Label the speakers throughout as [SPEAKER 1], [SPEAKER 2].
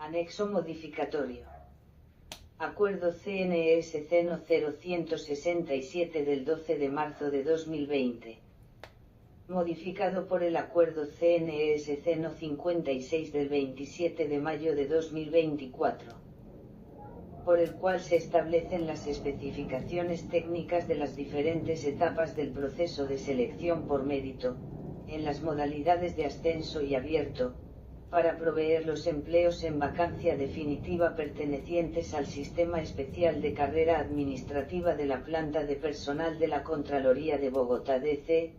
[SPEAKER 1] Anexo modificatorio. Acuerdo CNSC No 0167 del 12 de marzo de 2020. Modificado por el Acuerdo CNSC No 56 del 27 de mayo de 2024. Por el cual se establecen las especificaciones técnicas de las diferentes etapas del proceso de selección por mérito, en las modalidades de ascenso y abierto, para proveer los empleos en vacancia definitiva pertenecientes al Sistema Especial de Carrera Administrativa de la Planta de Personal de la Contraloría de Bogotá DC,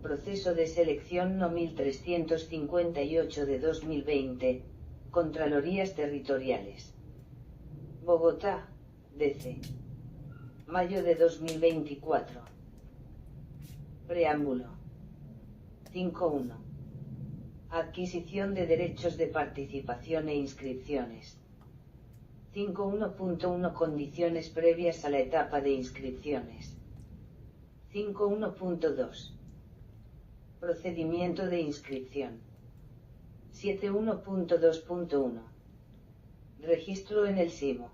[SPEAKER 1] proceso de selección No 1358 de 2020, Contralorías Territoriales. Bogotá, DC. Mayo de 2024. Preámbulo. 5.1. Adquisición de derechos de participación e inscripciones. 5.1.1 Condiciones previas a la etapa de inscripciones. 5.1.2 Procedimiento de inscripción. 7.1.2.1 Registro en el SIMO.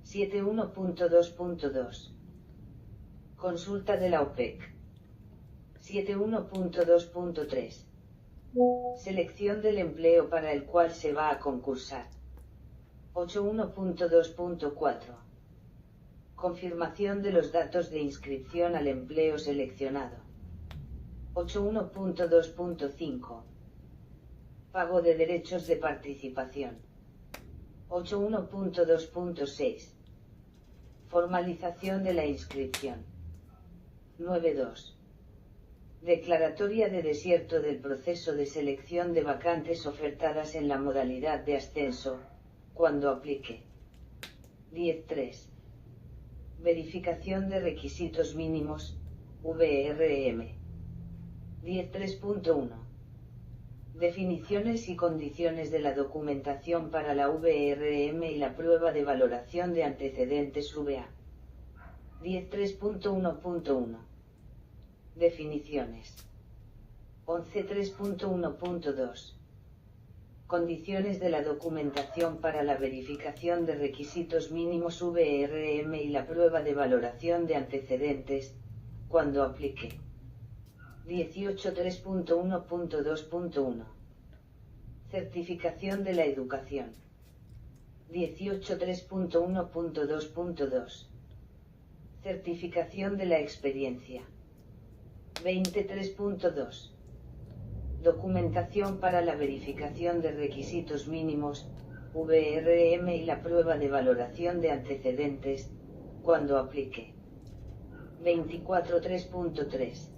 [SPEAKER 1] 7.1.2.2 Consulta de la OPEC. 7.1.2.3 Selección del empleo para el cual se va a concursar. 8.1.2.4 Confirmación de los datos de inscripción al empleo seleccionado. 8.1.2.5 Pago de derechos de participación. 8.1.2.6 Formalización de la inscripción. 9.2 Declaratoria de desierto del proceso de selección de vacantes ofertadas en la modalidad de ascenso, cuando aplique. 10.3 Verificación de requisitos mínimos, VRM. 10.3.1 Definiciones y condiciones de la documentación para la VRM y la prueba de valoración de antecedentes VA. 10.3.1.1 Definiciones. 11.3.1.2 Condiciones de la documentación para la verificación de requisitos mínimos VRM y la prueba de valoración de antecedentes, cuando aplique. 18.3.1.2.1 Certificación de la educación. 18.3.1.2.2 Certificación de la experiencia. 23.2 Documentación para la verificación de requisitos mínimos, VRM y la prueba de valoración de antecedentes, cuando aplique. 24.3.3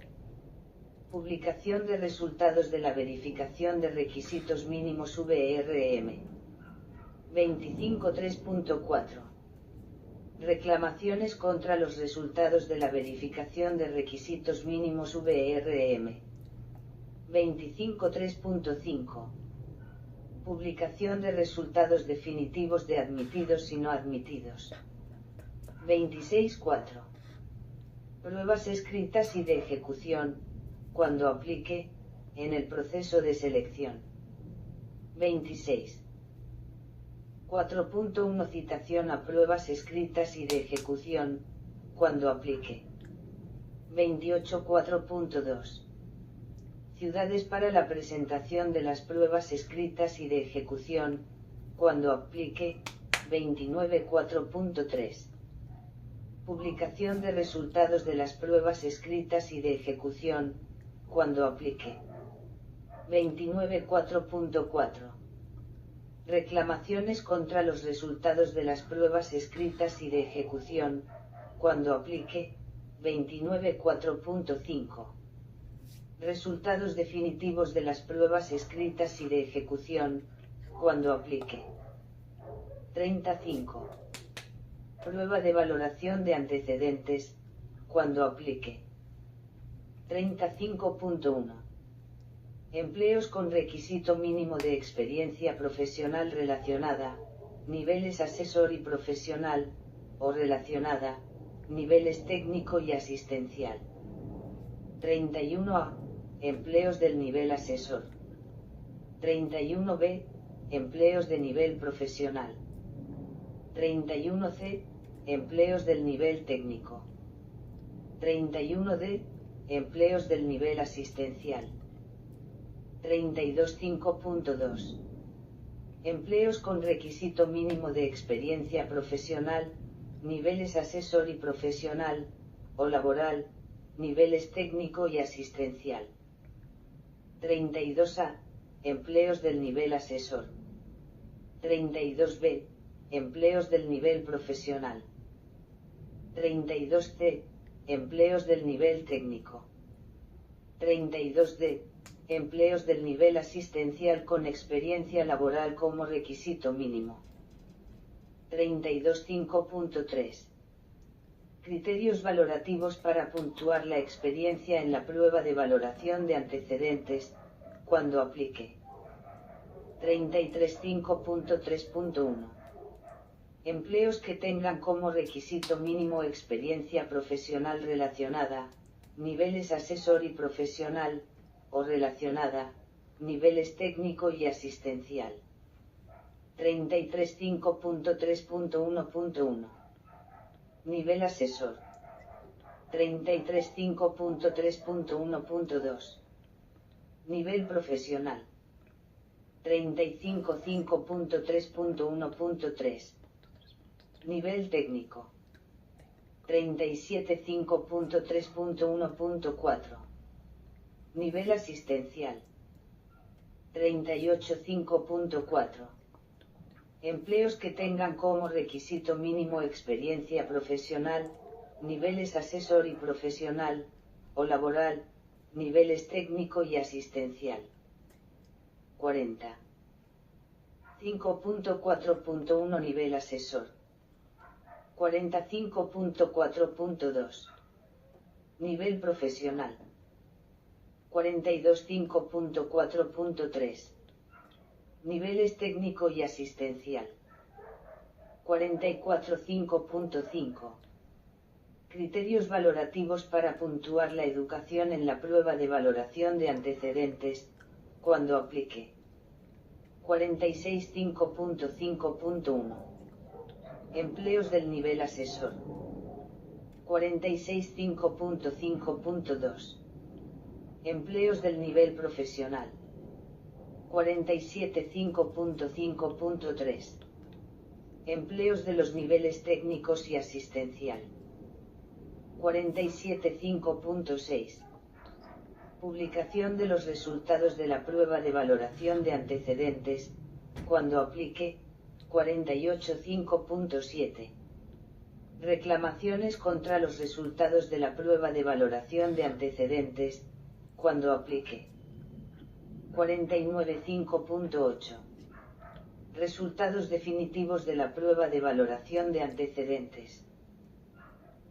[SPEAKER 1] Publicación de resultados de la verificación de requisitos mínimos VRM. 25.3.4 Reclamaciones contra los resultados de la verificación de requisitos mínimos VRM. 25.3.5 Publicación de resultados definitivos de admitidos y no admitidos. 26.4 Pruebas escritas y de ejecución, cuando aplique, en el proceso de selección. 26. 4.1 Citación a pruebas escritas y de ejecución, cuando aplique. 28.4.2 Ciudades para la presentación de las pruebas escritas y de ejecución, cuando aplique. 29.4.3 Publicación de resultados de las pruebas escritas y de ejecución, cuando aplique. 29.4.4 Reclamaciones contra los resultados de las pruebas escritas y de ejecución, cuando aplique. 29.4.5 Resultados definitivos de las pruebas escritas y de ejecución, cuando aplique. 35 Prueba de valoración de antecedentes, cuando aplique. 35.1 Empleos con requisito mínimo de experiencia profesional relacionada, niveles asesor y profesional, o relacionada, niveles técnico y asistencial. 31A Empleos del nivel asesor. 31B empleos de nivel profesional. 31C, empleos del nivel técnico. 31D, empleos del nivel asistencial. 32.5.2. Empleos con requisito mínimo de experiencia profesional, niveles asesor y profesional, o laboral, niveles técnico y asistencial. 32A, empleos del nivel asesor. 32B, empleos del nivel profesional. 32C, empleos del nivel técnico. 32D, empleos del nivel asistencial con experiencia laboral como requisito mínimo. 32.5.3. Criterios valorativos para puntuar la experiencia en la prueba de valoración de antecedentes, cuando aplique. 33.5.3.1. Empleos que tengan como requisito mínimo experiencia profesional relacionada, niveles asesor y profesional, o relacionada, niveles técnico y asistencial. 33.5.3.1.1. Nivel asesor. 33.5.3.1.2. Nivel profesional. 35.5.3.1.3. Nivel técnico. 37.5.3.1.4. Nivel asistencial. 38.5.4. Empleos que tengan como requisito mínimo experiencia profesional, niveles asesor y profesional, o laboral, niveles técnico y asistencial. 40. 5.4.1 Nivel asesor. 45.4.2. Nivel profesional. 42.5.4.3. Niveles técnico y asistencial. 44.5.5. Criterios valorativos para puntuar la educación en la prueba de valoración de antecedentes, cuando aplique. 46.5.5.1. Empleos del nivel asesor. 46.5.5.2. Empleos del nivel profesional. 47.5.5.3. Empleos de los niveles técnicos y asistencial. 47.5.6. Publicación de los resultados de la prueba de valoración de antecedentes, cuando aplique. 48.5.7. Reclamaciones contra los resultados de la prueba de valoración de antecedentes, cuando aplique. 49.5.8. Resultados definitivos de la prueba de valoración de antecedentes.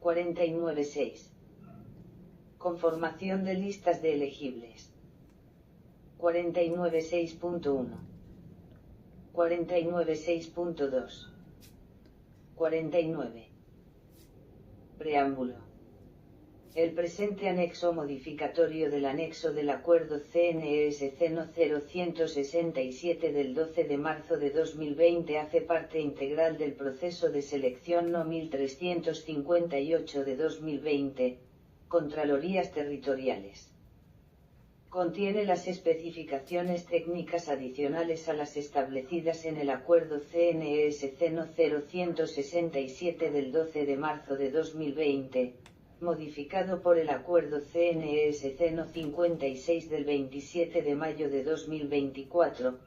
[SPEAKER 1] 49.6. Conformación de listas de elegibles. 49.6.1. 49.6.2. 49. Preámbulo. El presente anexo modificatorio del anexo del Acuerdo CNES No. 0167 del 12 de marzo de 2020 hace parte integral del proceso de selección No. 1358 de 2020, Contralorías Territoriales. Contiene las especificaciones técnicas adicionales a las establecidas en el Acuerdo CNES No. 0167 del 12 de marzo de 2020, modificado por el Acuerdo CNES No. 56 del 27 de mayo de 2024,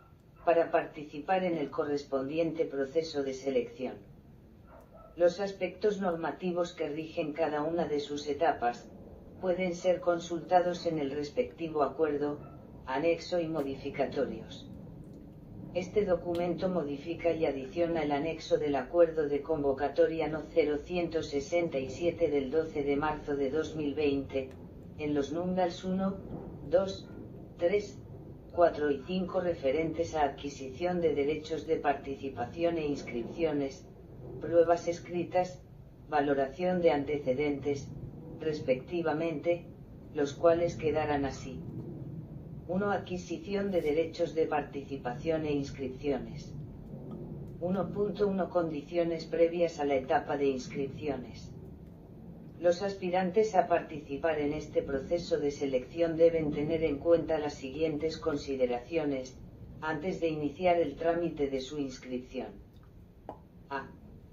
[SPEAKER 1] para participar en el correspondiente proceso de selección. Los aspectos normativos que rigen cada una de sus etapas, pueden ser consultados en el respectivo acuerdo, anexo y modificatorios. Este documento modifica y adiciona el anexo del Acuerdo de Convocatoria No. 0167 del 12 de marzo de 2020, en los números 1, 2, 3, 4 y 5 referentes a adquisición de derechos de participación e inscripciones, pruebas escritas, valoración de antecedentes, respectivamente, los cuales quedarán así. 1. Adquisición de derechos de participación e inscripciones. 1.1 Condiciones previas a la etapa de inscripciones. Los aspirantes a participar en este proceso de selección deben tener en cuenta las siguientes consideraciones, antes de iniciar el trámite de su inscripción. A.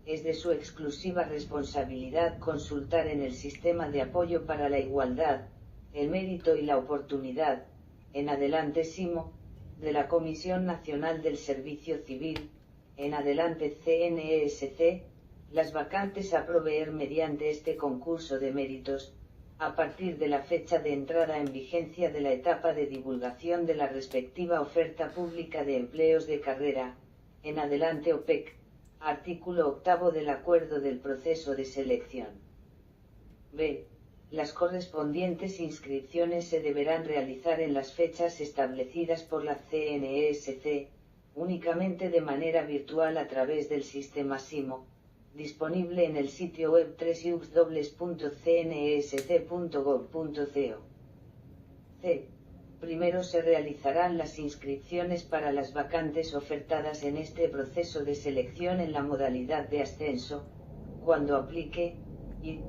[SPEAKER 1] Es de su exclusiva responsabilidad consultar en el Sistema de Apoyo para la Igualdad, el Mérito y la Oportunidad, en adelante SIMO, de la Comisión Nacional del Servicio Civil, en adelante CNESC, las vacantes a proveer mediante este concurso de méritos, a partir de la fecha de entrada en vigencia de la etapa de divulgación de la respectiva oferta pública de empleos de carrera, en adelante OPEC, artículo 8 del Acuerdo del Proceso de Selección. B. Las correspondientes inscripciones se deberán realizar en las fechas establecidas por la CNESC, únicamente de manera virtual a través del sistema SIMO, disponible en el sitio web www.cnesc.gov.co. C. Primero se realizarán las inscripciones para las vacantes ofertadas en este proceso de selección en la modalidad de ascenso, cuando aplique, y,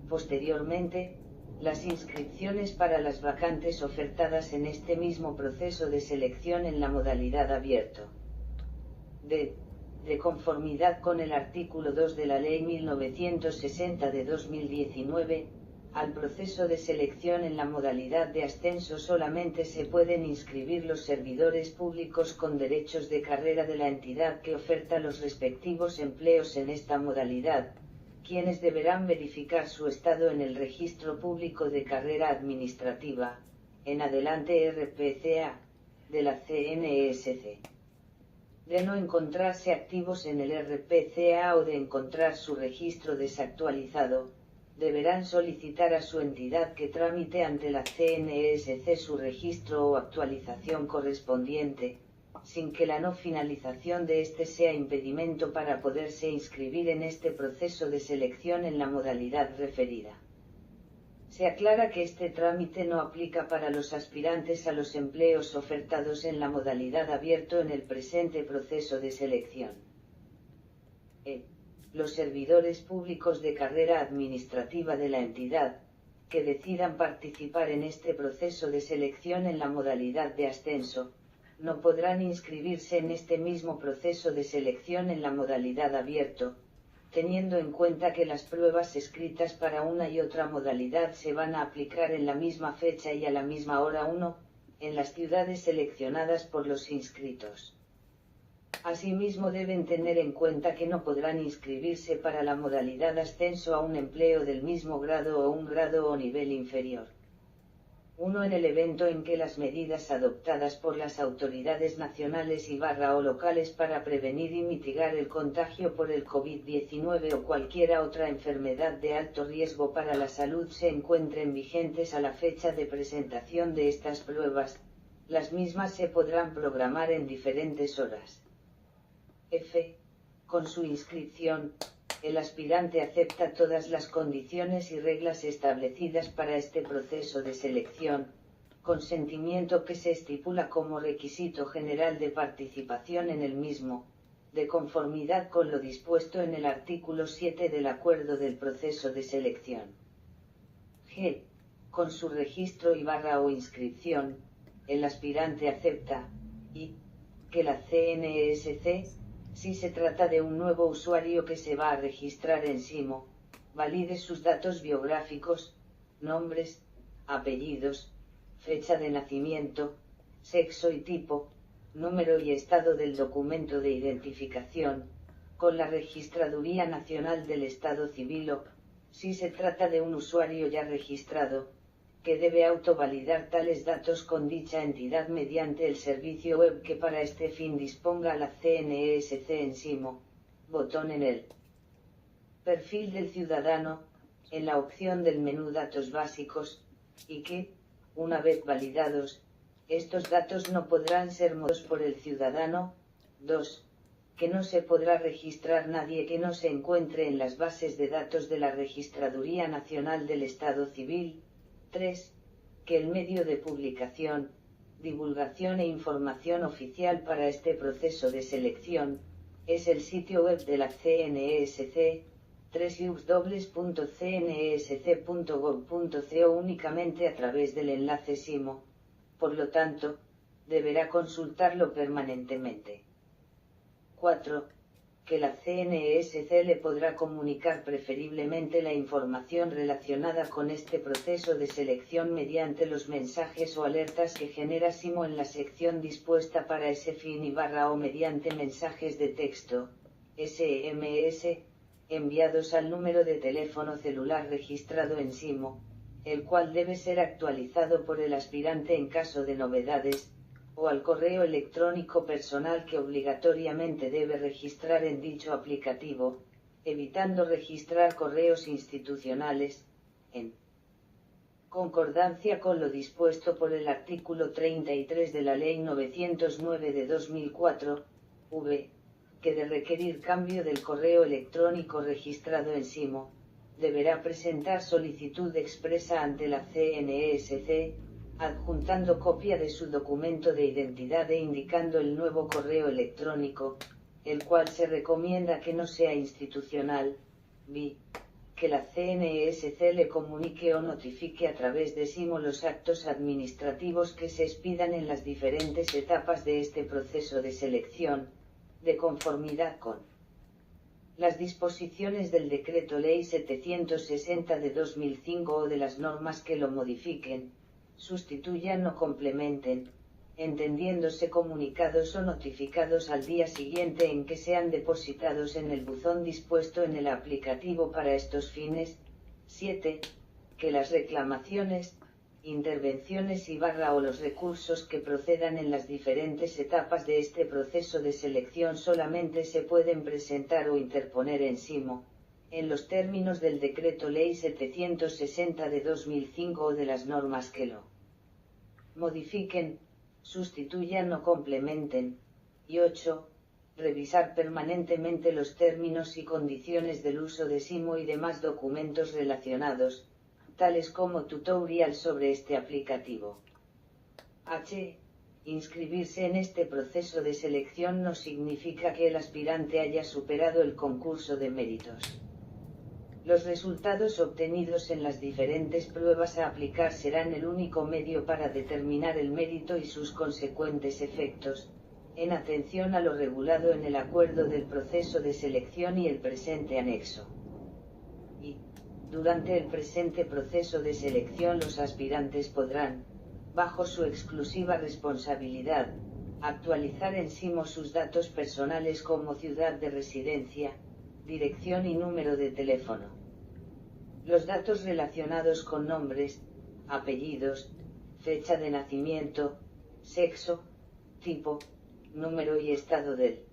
[SPEAKER 1] posteriormente, las inscripciones para las vacantes ofertadas en este mismo proceso de selección en la modalidad abierto. D. De conformidad con el artículo 2 de la Ley 1960 de 2019, al proceso de selección en la modalidad de ascenso solamente se pueden inscribir los servidores públicos con derechos de carrera de la entidad que oferta los respectivos empleos en esta modalidad, quienes deberán verificar su estado en el Registro Público de Carrera Administrativa, en adelante RPCA, de la CNESC. De no encontrarse activos en el RPCA o de encontrar su registro desactualizado, deberán solicitar a su entidad que tramite ante la CNESC su registro o actualización correspondiente, sin que la no finalización de este sea impedimento para poderse inscribir en este proceso de selección en la modalidad referida. Se aclara que este trámite no aplica para los aspirantes a los empleos ofertados en la modalidad abierto en el presente proceso de selección. Los servidores públicos de carrera administrativa de la entidad, que decidan participar en este proceso de selección en la modalidad de ascenso, no podrán inscribirse en este mismo proceso de selección en la modalidad abierto, teniendo en cuenta que las pruebas escritas para una y otra modalidad se van a aplicar en la misma fecha y a la misma hora 1, en las ciudades seleccionadas por los inscritos. Asimismo deben tener en cuenta que no podrán inscribirse para la modalidad ascenso a un empleo del mismo grado o un grado o nivel inferior. 1. En el evento en que las medidas adoptadas por las autoridades nacionales o locales para prevenir y mitigar el contagio por el COVID-19 o cualquiera otra enfermedad de alto riesgo para la salud se encuentren vigentes a la fecha de presentación de estas pruebas, las mismas se podrán programar en diferentes horas. F. Con su inscripción, el aspirante acepta todas las condiciones y reglas establecidas para este proceso de selección, consentimiento que se estipula como requisito general de participación en el mismo, de conformidad con lo dispuesto en el artículo 7 del Acuerdo del Proceso de Selección. G. Con su registro o inscripción, el aspirante acepta, y, que la CNESC, si se trata de un nuevo usuario que se va a registrar en SIMO, valide sus datos biográficos, nombres, apellidos, fecha de nacimiento, sexo y tipo, número y estado del documento de identificación, con la Registraduría Nacional del Estado Civil o, si se trata de un usuario ya registrado, que debe autovalidar tales datos con dicha entidad mediante el servicio web que para este fin disponga la CNESC en SIMO, botón en el perfil del ciudadano, en la opción del menú Datos básicos, y que, una vez validados, estos datos no podrán ser movidos por el ciudadano. 2. Que no se podrá registrar nadie que no se encuentre en las bases de datos de la Registraduría Nacional del Estado Civil. 3. Que el medio de publicación, divulgación e información oficial para este proceso de selección, es el sitio web de la CNESC, www.cnsc.gov.co únicamente a través del enlace SIMO, por lo tanto, deberá consultarlo permanentemente. 4. Que la CNESC le podrá comunicar preferiblemente la información relacionada con este proceso de selección mediante los mensajes o alertas que genera SIMO en la sección dispuesta para ese fin o mediante mensajes de texto, SMS, enviados al número de teléfono celular registrado en SIMO, el cual debe ser actualizado por el aspirante en caso de novedades, o al correo electrónico personal que obligatoriamente debe registrar en dicho aplicativo, evitando registrar correos institucionales, en concordancia con lo dispuesto por el artículo 33 de la Ley 909 de 2004, v, que de requerir cambio del correo electrónico registrado en SIMO, deberá presentar solicitud expresa ante la CNESC, adjuntando copia de su documento de identidad e indicando el nuevo correo electrónico, el cual se recomienda que no sea institucional, que la CNESC le comunique o notifique a través de SIMO los actos administrativos que se expidan en las diferentes etapas de este proceso de selección, de conformidad con las disposiciones del Decreto Ley 760 de 2005 o de las normas que lo modifiquen, sustituyan o complementen, entendiéndose comunicados o notificados al día siguiente en que sean depositados en el buzón dispuesto en el aplicativo para estos fines. 7. Que las reclamaciones, intervenciones o los recursos que procedan en las diferentes etapas de este proceso de selección solamente se pueden presentar o interponer en SIMO, en los términos del Decreto Ley 760 de 2005 o de las normas que lo modifiquen, sustituyan o complementen. Y 8. Revisar permanentemente los términos y condiciones del uso de SIMO y demás documentos relacionados, tales como tutorial sobre este aplicativo. Inscribirse en este proceso de selección no significa que el aspirante haya superado el concurso de méritos. Los resultados obtenidos en las diferentes pruebas a aplicar serán el único medio para determinar el mérito y sus consecuentes efectos, en atención a lo regulado en el acuerdo del proceso de selección y el presente anexo. Durante el presente proceso de selección los aspirantes podrán, bajo su exclusiva responsabilidad, actualizar en SIMO sus datos personales como ciudad de residencia, dirección y número de teléfono. Los datos relacionados con nombres, apellidos, fecha de nacimiento, sexo, tipo, número y estado del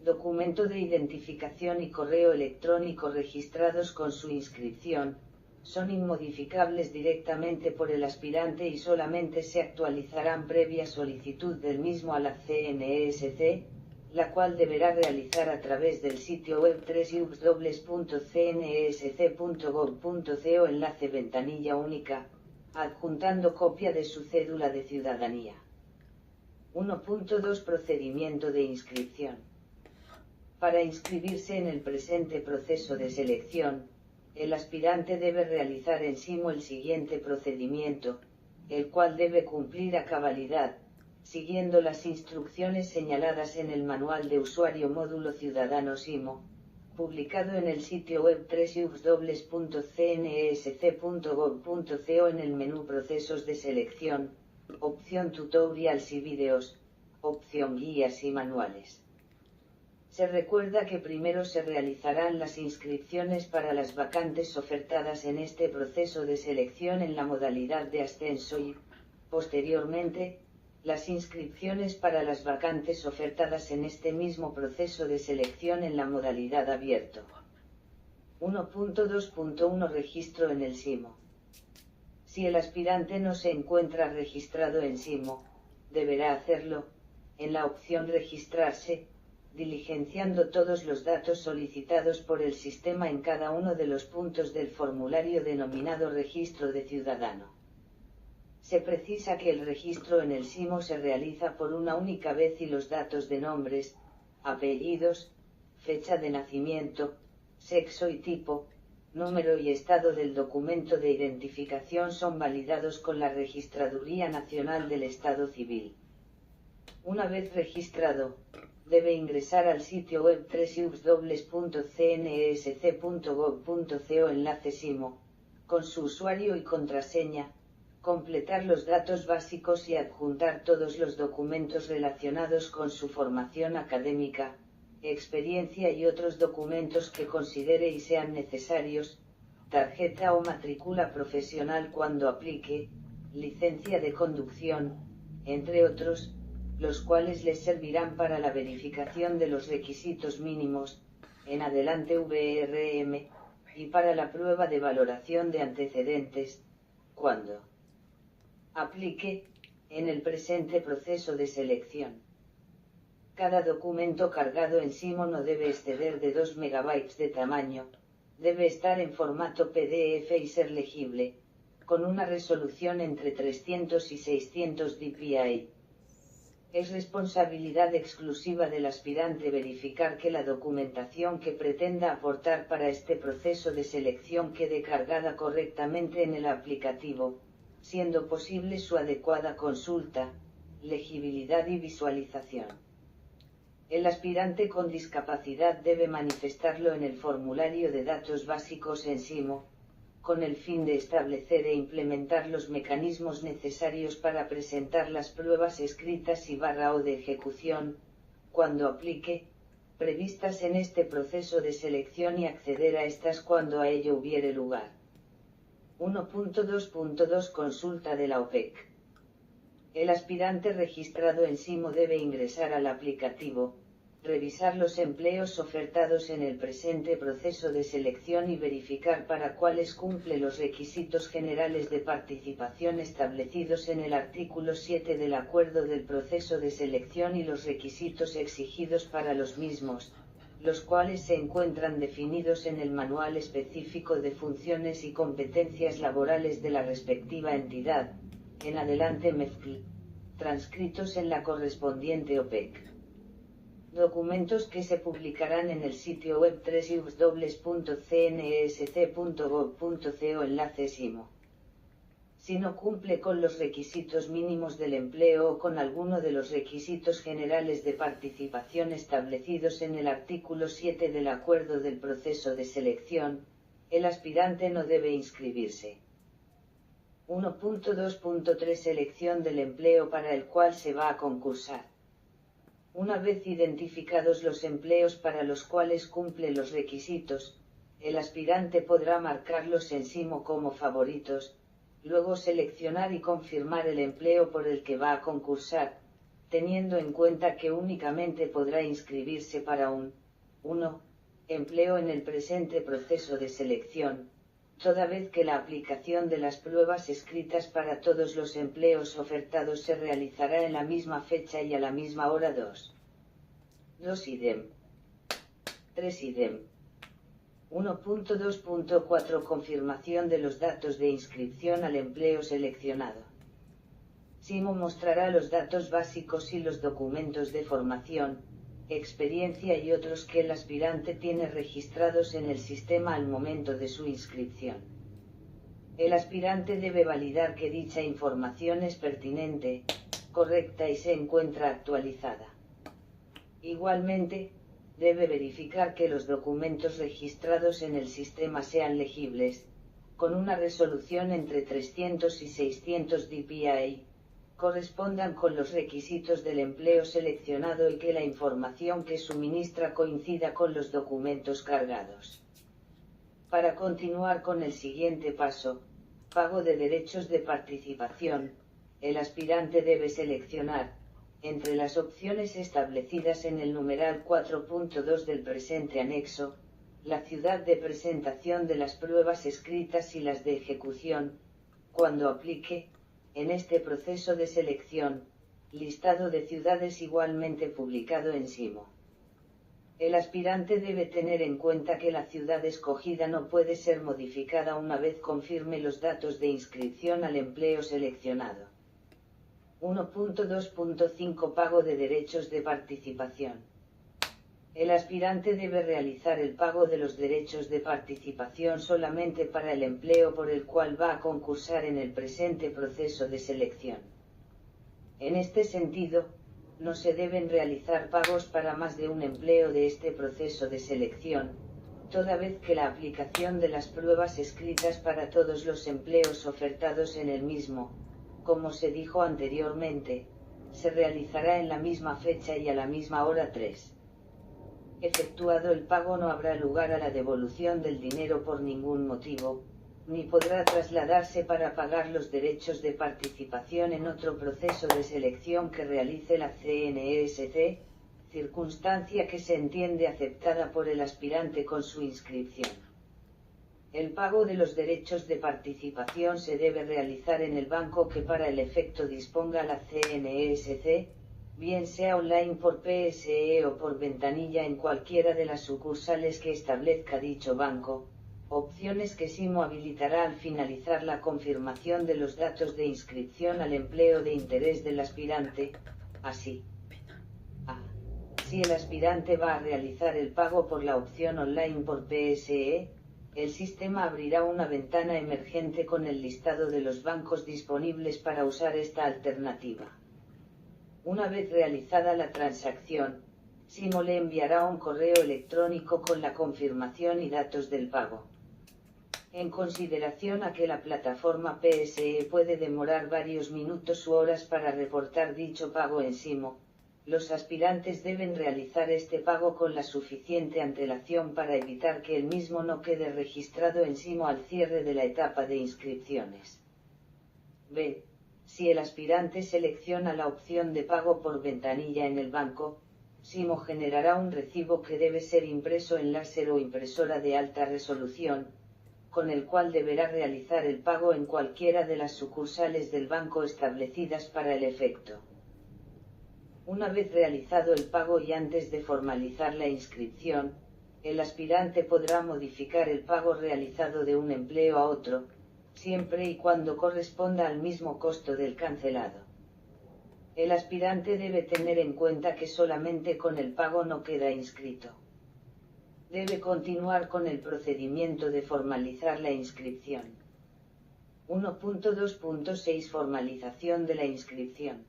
[SPEAKER 1] documento de identificación y correo electrónico registrados con su inscripción, son inmodificables directamente por el aspirante y solamente se actualizarán previa solicitud del mismo a la CNESC, la cual deberá realizar a través del sitio web www.cnsc.gov.co enlace ventanilla única, adjuntando copia de su cédula de ciudadanía. 1.2 Procedimiento de inscripción. Para inscribirse en el presente proceso de selección, el aspirante debe realizar en SIMO el siguiente procedimiento, el cual debe cumplir a cabalidad, siguiendo las instrucciones señaladas en el Manual de Usuario Módulo Ciudadano SIMO, publicado en el sitio web www.cnsc.gov.co en el menú Procesos de selección, opción Tutorials y Vídeos, opción Guías y Manuales. Se recuerda que primero se realizarán las inscripciones para las vacantes ofertadas en este proceso de selección en la modalidad de ascenso y, posteriormente, las inscripciones para las vacantes ofertadas en este mismo proceso de selección en la modalidad abierto. 1.2.1 Registro en el SIMO. Si el aspirante no se encuentra registrado en SIMO, deberá hacerlo, en la opción Registrarse, diligenciando todos los datos solicitados por el sistema en cada uno de los puntos del formulario denominado Registro de Ciudadano. Se precisa que el registro en el SIMO se realiza por una única vez y los datos de nombres, apellidos, fecha de nacimiento, sexo y tipo, número y estado del documento de identificación son validados con la Registraduría Nacional del Estado Civil. Una vez registrado, debe ingresar al sitio web www.cnsc.gov.co enlace SIMO, con su usuario y contraseña, completar los datos básicos y adjuntar todos los documentos relacionados con su formación académica, experiencia y otros documentos que considere y sean necesarios, tarjeta o matrícula profesional cuando aplique, licencia de conducción, entre otros, los cuales les servirán para la verificación de los requisitos mínimos, en adelante VRM, y para la prueba de valoración de antecedentes, cuando aplique, en el presente proceso de selección. Cada documento cargado en SIMO no debe exceder de 2 MB de tamaño, debe estar en formato PDF y ser legible, con una resolución entre 300 y 600 dpi. Es responsabilidad exclusiva del aspirante verificar que la documentación que pretenda aportar para este proceso de selección quede cargada correctamente en el aplicativo, siendo posible su adecuada consulta, legibilidad y visualización. El aspirante con discapacidad debe manifestarlo en el formulario de datos básicos en SIMO, con el fin de establecer e implementar los mecanismos necesarios para presentar las pruebas escritas y /o de ejecución, cuando aplique, previstas en este proceso de selección y acceder a estas cuando a ello hubiere lugar. 1.2.2 Consulta de la OPEC. El aspirante registrado en SIMO debe ingresar al aplicativo, revisar los empleos ofertados en el presente proceso de selección y verificar para cuáles cumple los requisitos generales de participación establecidos en el artículo 7 del Acuerdo del Proceso de Selección y los requisitos exigidos para los mismos, los cuales se encuentran definidos en el Manual Específico de Funciones y Competencias Laborales de la respectiva entidad, en adelante MEFCL, transcritos en la correspondiente OPEC. Documentos que se publicarán en el sitio web www.cnsc.gov.co enlace SIMO. Si no cumple con los requisitos mínimos del empleo o con alguno de los requisitos generales de participación establecidos en el artículo 7 del Acuerdo del Proceso de Selección, el aspirante no debe inscribirse. 1.2.3 Selección del empleo para el cual se va a concursar. Una vez identificados los empleos para los cuales cumple los requisitos, el aspirante podrá marcarlos en SIMO como favoritos, luego seleccionar y confirmar el empleo por el que va a concursar, teniendo en cuenta que únicamente podrá inscribirse para un 1. Empleo en el presente proceso de selección, toda vez que la aplicación de las pruebas escritas para todos los empleos ofertados se realizará en la misma fecha y a la misma hora. 2 idem. 3 idem. 1.2.4 Confirmación de los datos de inscripción al empleo seleccionado. SIMO mostrará los datos básicos y los documentos de formación, experiencia y otros que el aspirante tiene registrados en el sistema al momento de su inscripción. El aspirante debe validar que dicha información es pertinente, correcta y se encuentra actualizada. Igualmente, debe verificar que los documentos registrados en el sistema sean legibles, con una resolución entre 300 y 600 dpi, correspondan con los requisitos del empleo seleccionado y que la información que suministra coincida con los documentos cargados. Para continuar con el siguiente paso, pago de derechos de participación, el aspirante debe seleccionar, entre las opciones establecidas en el numeral 4.2 del presente anexo, la ciudad de presentación de las pruebas escritas y las de ejecución, cuando aplique, en este proceso de selección, listado de ciudades igualmente publicado en SIMO. El aspirante debe tener en cuenta que la ciudad escogida no puede ser modificada una vez confirme los datos de inscripción al empleo seleccionado. 1.2.5 Pago de derechos de participación. El aspirante debe realizar el pago de los derechos de participación solamente para el empleo por el cual va a concursar en el presente proceso de selección. En este sentido, no se deben realizar pagos para más de un empleo de este proceso de selección, toda vez que la aplicación de las pruebas escritas para todos los empleos ofertados en el mismo, como se dijo anteriormente, se realizará en la misma fecha y a la misma hora 3. Efectuado el pago no habrá lugar a la devolución del dinero por ningún motivo, ni podrá trasladarse para pagar los derechos de participación en otro proceso de selección que realice la CNESC, circunstancia que se entiende aceptada por el aspirante con su inscripción. El pago de los derechos de participación se debe realizar en el banco que para el efecto disponga la CNESC, bien sea online por PSE o por ventanilla en cualquiera de las sucursales que establezca dicho banco, opciones que SIMO habilitará al finalizar la confirmación de los datos de inscripción al empleo de interés del aspirante, así. Si el aspirante va a realizar el pago por la opción online por PSE, el sistema abrirá una ventana emergente con el listado de los bancos disponibles para usar esta alternativa. Una vez realizada la transacción, SIMO le enviará un correo electrónico con la confirmación y datos del pago. En consideración a que la plataforma PSE puede demorar varios minutos u horas para reportar dicho pago en SIMO, los aspirantes deben realizar este pago con la suficiente antelación para evitar que el mismo no quede registrado en SIMO al cierre de la etapa de inscripciones. B. Si el aspirante selecciona la opción de pago por ventanilla en el banco, SIMO generará un recibo que debe ser impreso en láser o impresora de alta resolución, con el cual deberá realizar el pago en cualquiera de las sucursales del banco establecidas para el efecto. Una vez realizado el pago y antes de formalizar la inscripción, el aspirante podrá modificar el pago realizado de un empleo a otro, siempre y cuando corresponda al mismo costo del cancelado. El aspirante debe tener en cuenta que solamente con el pago no queda inscrito. Debe continuar con el procedimiento de formalizar la inscripción. 1.2.6 Formalización de la inscripción.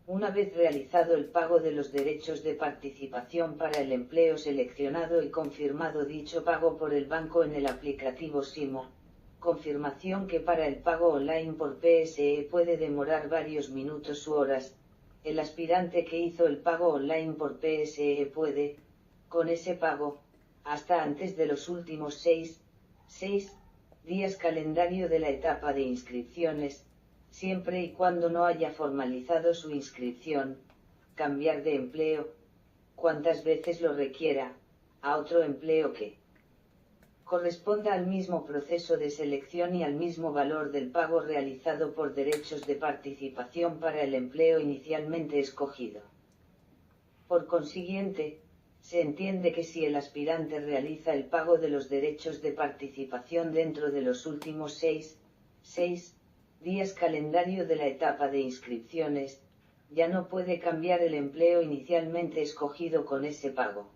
[SPEAKER 1] Una vez realizado el pago de los derechos de participación para el empleo seleccionado y confirmado dicho pago por el banco en el aplicativo SIMO, confirmación que para el pago online por PSE puede demorar varios minutos u horas, el aspirante que hizo el pago online por PSE puede, con ese pago, hasta antes de los últimos 6 días calendario de la etapa de inscripciones, siempre y cuando no haya formalizado su inscripción, cambiar de empleo, cuantas veces lo requiera, a otro empleo que corresponda al mismo proceso de selección y al mismo valor del pago realizado por derechos de participación para el empleo inicialmente escogido. Por consiguiente, se entiende que si el aspirante realiza el pago de los derechos de participación dentro de los últimos 6 días calendario de la etapa de inscripciones, ya no puede cambiar el empleo inicialmente escogido con ese pago.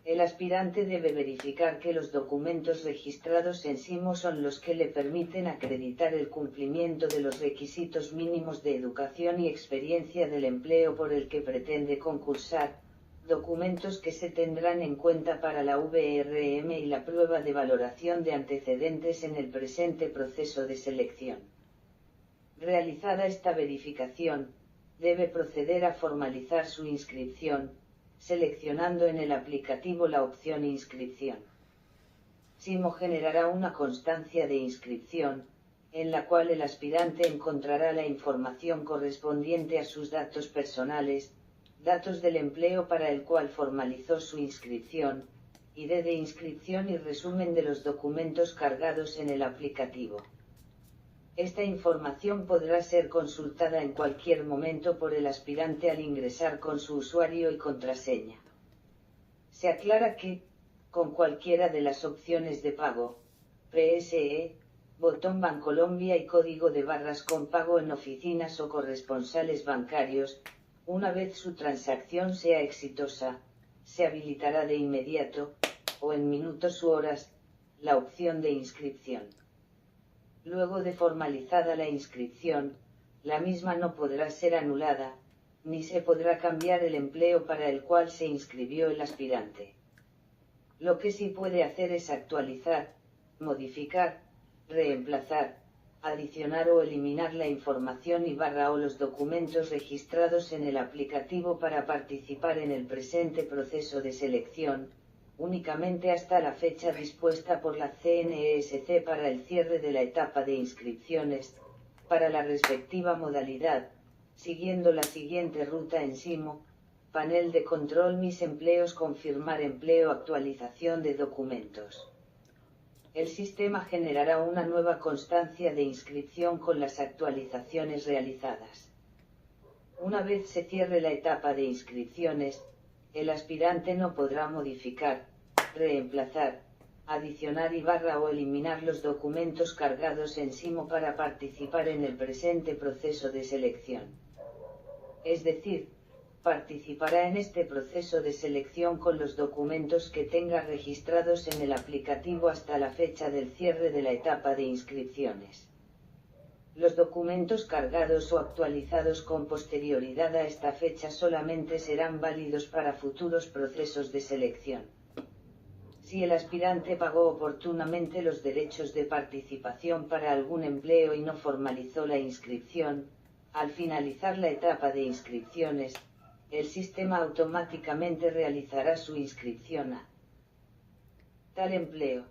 [SPEAKER 1] El aspirante debe verificar que los documentos registrados en SIMO son los que le permiten acreditar el cumplimiento de los requisitos mínimos de educación y experiencia del empleo por el que pretende concursar, documentos que se tendrán en cuenta para la VRM y la prueba de valoración de antecedentes en el presente proceso de selección. Realizada esta verificación, debe proceder a formalizar su inscripción, seleccionando en el aplicativo la opción Inscripción. SIMO generará una constancia de inscripción, en la cual el aspirante encontrará la información correspondiente a sus datos personales, datos del empleo para el cual formalizó su inscripción, ID de inscripción y resumen de los documentos cargados en el aplicativo. Esta información podrá ser consultada en cualquier momento por el aspirante al ingresar con su usuario y contraseña. Se aclara que, con cualquiera de las opciones de pago, PSE, botón Bancolombia y código de barras con pago en oficinas o corresponsales bancarios, una vez su transacción sea exitosa, se habilitará de inmediato, o en minutos u horas, la opción de inscripción. Luego de formalizada la inscripción, la misma no podrá ser anulada, ni se podrá cambiar el empleo para el cual se inscribió el aspirante. Lo que sí puede hacer es actualizar, modificar, reemplazar, adicionar o eliminar la información o los documentos registrados en el aplicativo para participar en el presente proceso de selección, únicamente hasta la fecha dispuesta por la CNESC para el cierre de la etapa de inscripciones, para la respectiva modalidad, siguiendo la siguiente ruta en Simo: panel de control Mis empleos, confirmar empleo, actualización de documentos. El sistema generará una nueva constancia de inscripción con las actualizaciones realizadas. Una vez se cierre la etapa de inscripciones, el aspirante no podrá modificar, reemplazar, adicionar o eliminar los documentos cargados en Simo para participar en el presente proceso de selección. Es decir, participará en este proceso de selección con los documentos que tenga registrados en el aplicativo hasta la fecha del cierre de la etapa de inscripciones. Los documentos cargados o actualizados con posterioridad a esta fecha solamente serán válidos para futuros procesos de selección. Si el aspirante pagó oportunamente los derechos de participación para algún empleo y no formalizó la inscripción, al finalizar la etapa de inscripciones, el sistema automáticamente realizará su inscripción a tal empleo.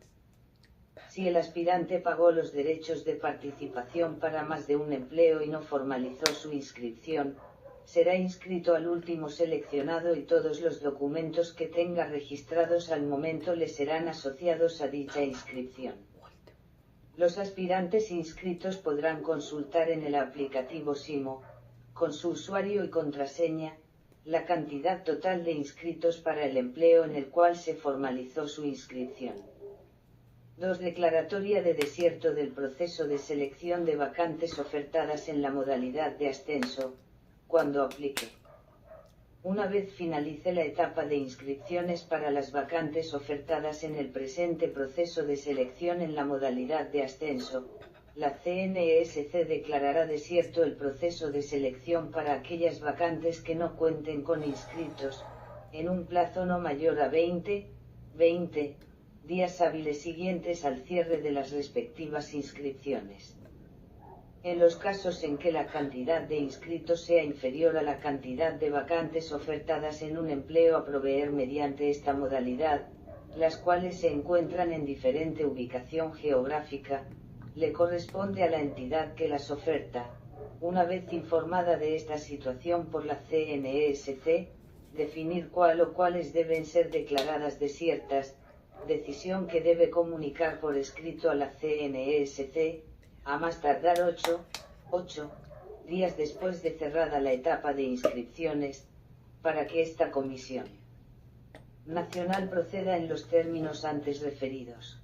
[SPEAKER 1] Si el aspirante pagó los derechos de participación para más de un empleo y no formalizó su inscripción, será inscrito al último seleccionado y todos los documentos que tenga registrados al momento le serán asociados a dicha inscripción. Los aspirantes inscritos podrán consultar en el aplicativo Simo, con su usuario y contraseña, la cantidad total de inscritos para el empleo en el cual se formalizó su inscripción. 2. Declaratoria de desierto del proceso de selección de vacantes ofertadas en la modalidad de ascenso, cuando aplique. Una vez finalice la etapa de inscripciones para las vacantes ofertadas en el presente proceso de selección en la modalidad de ascenso, la CNESC declarará desierto el proceso de selección para aquellas vacantes que no cuenten con inscritos, en un plazo no mayor a 20 días hábiles siguientes al cierre de las respectivas inscripciones. En los casos en que la cantidad de inscritos sea inferior a la cantidad de vacantes ofertadas en un empleo a proveer mediante esta modalidad, las cuales se encuentran en diferente ubicación geográfica, le corresponde a la entidad que las oferta, una vez informada de esta situación por la CNESC, definir cuál o cuáles deben ser declaradas desiertas, decisión que debe comunicar por escrito a la CNESC, a más tardar 8 días después de cerrada la etapa de inscripciones, para que esta comisión nacional proceda en los términos antes referidos.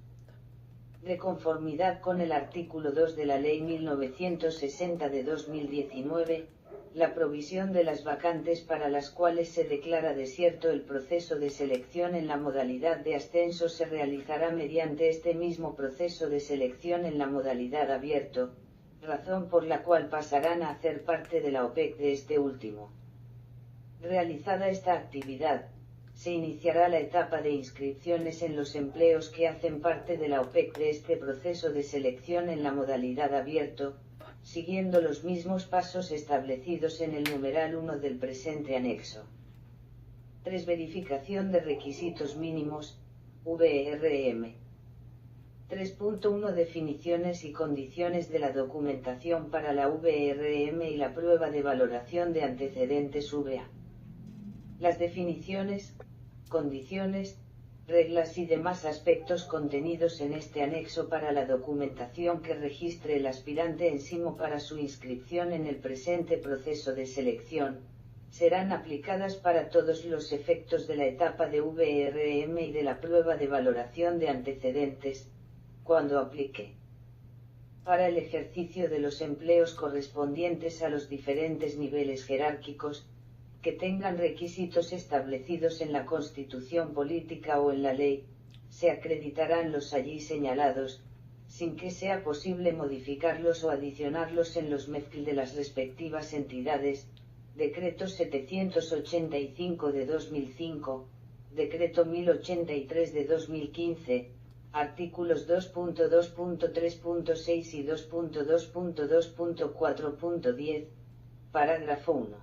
[SPEAKER 1] De conformidad con el artículo 2 de la Ley 1960 de 2019, la provisión de las vacantes para las cuales se declara desierto el proceso de selección en la modalidad de ascenso se realizará mediante este mismo proceso de selección en la modalidad abierto, razón por la cual pasarán a hacer parte de la OPEC de este último. Realizada esta actividad, se iniciará la etapa de inscripciones en los empleos que hacen parte de la OPEC de este proceso de selección en la modalidad abierto, siguiendo los mismos pasos establecidos en el numeral 1 del presente anexo. 3. Verificación de requisitos mínimos, VRM. 3.1 Definiciones y condiciones de la documentación para la VRM y la prueba de valoración de antecedentes VA. Las definiciones, condiciones, reglas y demás aspectos contenidos en este anexo para la documentación que registre el aspirante en Simo para su inscripción en el presente proceso de selección, serán aplicadas para todos los efectos de la etapa de VRM y de la prueba de valoración de antecedentes, cuando aplique. Para el ejercicio de los empleos correspondientes a los diferentes niveles jerárquicos, que tengan requisitos establecidos en la Constitución política o en la ley, se acreditarán los allí señalados, sin que sea posible modificarlos o adicionarlos en los MEFCL de las respectivas entidades. Decreto 785 de 2005, Decreto 1083 de 2015, artículos 2.2.3.6 y 2.2.2.4.10, parágrafo 1.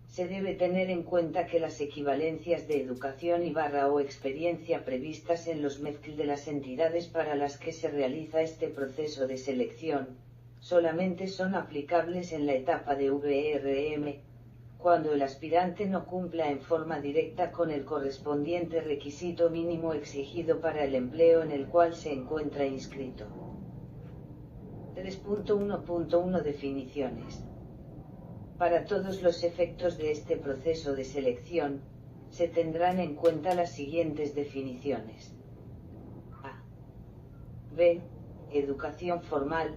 [SPEAKER 1] Se debe tener en cuenta que las equivalencias de educación y o experiencia previstas en los MEFCL de las entidades para las que se realiza este proceso de selección, solamente son aplicables en la etapa de VRM, cuando el aspirante no cumpla en forma directa con el correspondiente requisito mínimo exigido para el empleo en el cual se encuentra inscrito. 3.1.1 Definiciones. Para todos los efectos de este proceso de selección, se tendrán en cuenta las siguientes definiciones. A. B. Educación formal,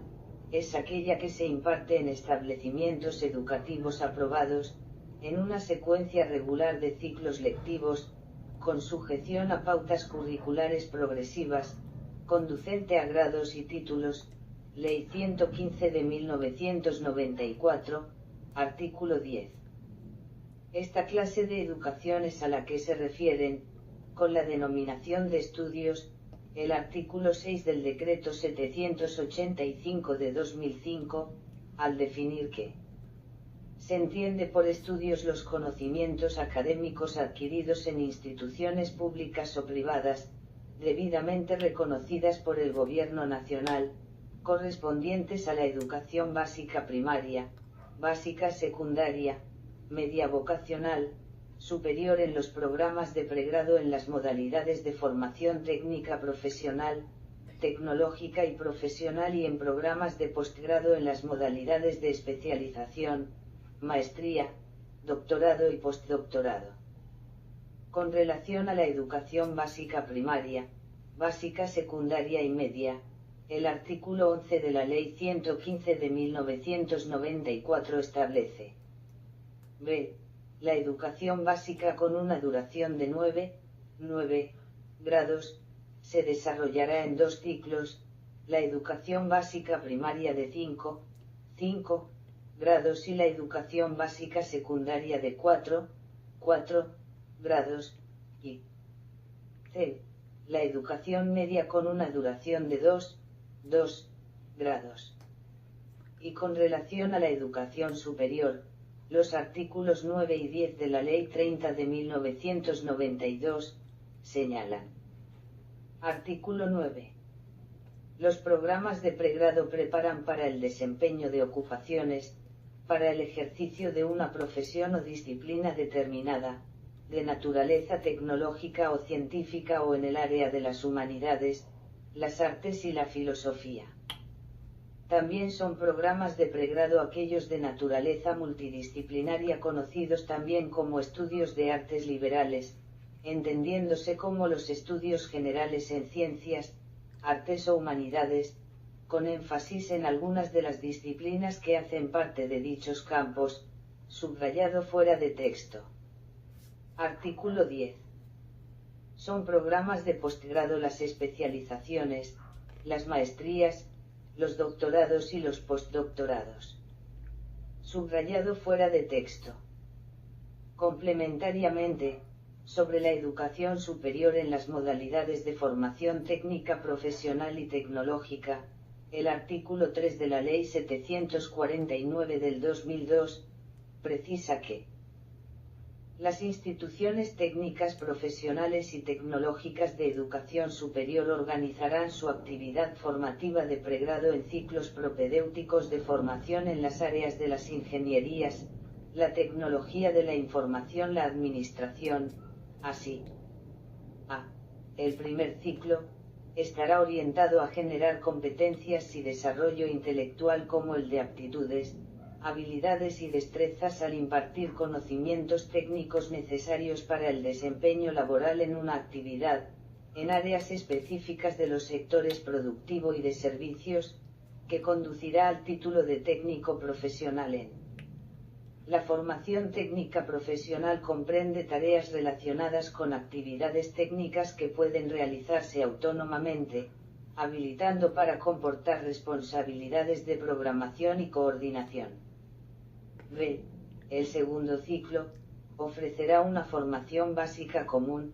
[SPEAKER 1] es aquella que se imparte en establecimientos educativos aprobados, en una secuencia regular de ciclos lectivos, con sujeción a pautas curriculares progresivas, conducente a grados y títulos, Ley 115 de 1994, artículo 10. Esta clase de educación es a la que se refieren, con la denominación de estudios, el artículo 6 del Decreto 785 de 2005, al definir que se entiende por estudios los conocimientos académicos adquiridos en instituciones públicas o privadas, debidamente reconocidas por el Gobierno Nacional, correspondientes a la educación básica primaria, básica secundaria, media vocacional, superior en los programas de pregrado en las modalidades de formación técnica profesional, tecnológica y profesional y en programas de postgrado en las modalidades de especialización, maestría, doctorado y postdoctorado. Con relación a la educación básica primaria, básica secundaria y media, el artículo 11 de la Ley 115 de 1994 establece: b. La educación básica con una duración de 9 grados, se desarrollará en 2 ciclos, la educación básica primaria de 5 grados y la educación básica secundaria de 4 grados, y c. La educación media con una duración de 2 grados. Y con relación a la educación superior, los artículos 9 y 10 de la Ley 30 de 1992, señalan. Artículo 9. Los programas de pregrado preparan para el desempeño de ocupaciones, para el ejercicio de una profesión o disciplina determinada, de naturaleza tecnológica o científica o en el área de las humanidades, las artes y la filosofía. También son programas de pregrado aquellos de naturaleza multidisciplinaria conocidos también como estudios de artes liberales, entendiéndose como los estudios generales en ciencias, artes o humanidades, con énfasis en algunas de las disciplinas que hacen parte de dichos campos, subrayado fuera de texto. Artículo 10. Son programas de postgrado las especializaciones, las maestrías, los doctorados y los postdoctorados. Subrayado fuera de texto. Complementariamente, sobre la educación superior en las modalidades de formación técnica profesional y tecnológica, el artículo 3 de la Ley 749 del 2002, precisa que las instituciones técnicas profesionales y tecnológicas de educación superior organizarán su actividad formativa de pregrado en ciclos propedéuticos de formación en las áreas de las ingenierías, la tecnología de la información, la administración, así. A. El primer ciclo estará orientado a generar competencias y desarrollo intelectual como el de aptitudes, habilidades y destrezas al impartir conocimientos técnicos necesarios para el desempeño laboral en una actividad, en áreas específicas de los sectores productivo y de servicios, que conducirá al título de técnico profesional en. La formación técnica profesional comprende tareas relacionadas con actividades técnicas que pueden realizarse autónomamente, habilitando para comportar responsabilidades de programación y coordinación. B. El segundo ciclo, ofrecerá una formación básica común,